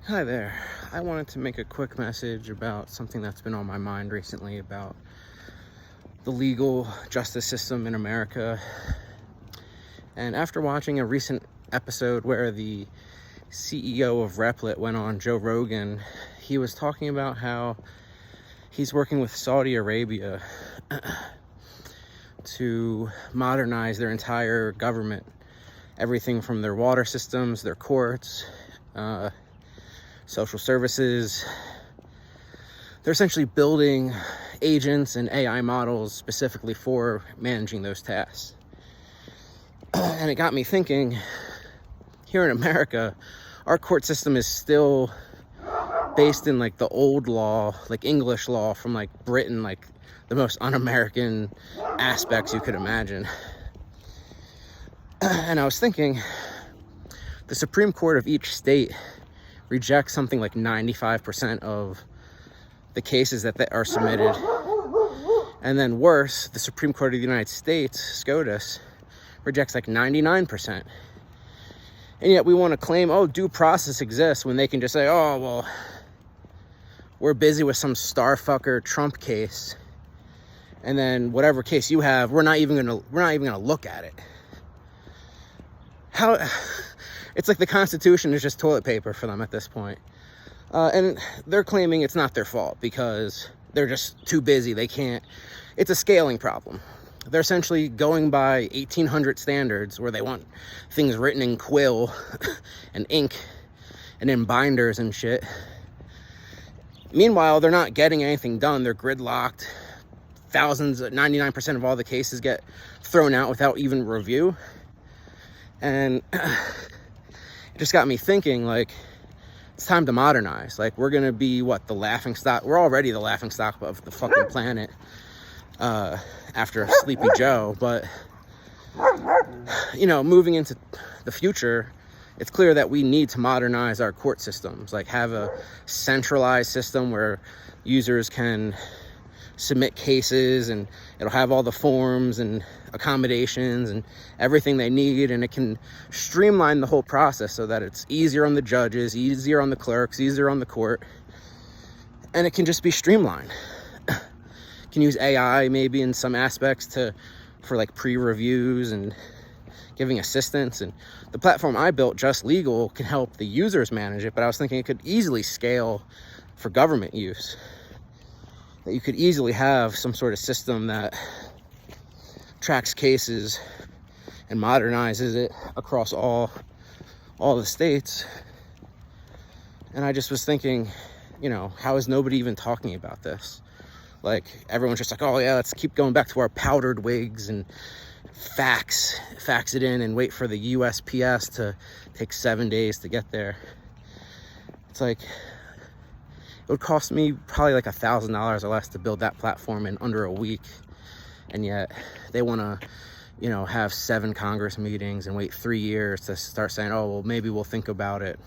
Hi there. I wanted to make a quick message about something that's been on my mind recently about the legal justice system in America. And after watching a recent episode where the CEO of Replit went on Joe Rogan, he was talking about how he's working with Saudi Arabia to modernize their entire government. Everything from their water systems, their courts, social services. They're essentially building agents and AI models specifically for managing those tasks. And it got me thinking, here in America, our court system is still based in like the old law, like English law from like Britain, like the most un-American aspects you could imagine. And I was thinking, the Supreme Court of each state rejects something like 95% of the cases that are submitted. And then worse, the Supreme Court of the United States, SCOTUS, rejects like 99%. And yet we want to claim, oh, due process exists, when they can just say, oh, well, we're busy with some starfucker Trump case. And then whatever case you have, we're not even gonna look at it. How? It's like the Constitution is just toilet paper for them at this point. And they're claiming it's not their fault because they're just too busy. They can't. It's a scaling problem. They're essentially going by 1800 standards where they want things written in quill and ink and in binders and shit. Meanwhile, they're not getting anything done. They're gridlocked. 99% of all the cases get thrown out without even review. And it just got me thinking, like, it's time to modernize. Like, we're gonna be the laughing stock. We're already the laughing stock of the fucking planet after Sleepy Joe. But moving into the future, it's clear that we need to modernize our court systems. Like, have a centralized system where users can submit cases and it'll have all the forms and accommodations and everything they need, and it can streamline the whole process so that it's easier on the judges, easier on the clerks, easier on the court, and it can just be streamlined. Can use AI maybe in some aspects for like pre-reviews and giving assistance. And the platform I built, Just Legal, can help the users manage it, but I was thinking it could easily scale for government use. That you could easily have some sort of system that tracks cases and modernizes it across all the states. And I just was thinking, how is nobody even talking about this? Like, everyone's just like, oh yeah, let's keep going back to our powdered wigs and fax it in and wait for the USPS to take 7 days to get there. It's like, it would cost me probably like $1,000 or less to build that platform in under a week. And yet they want to, have 7 Congress meetings and wait 3 years to start saying, oh, well, maybe we'll think about it.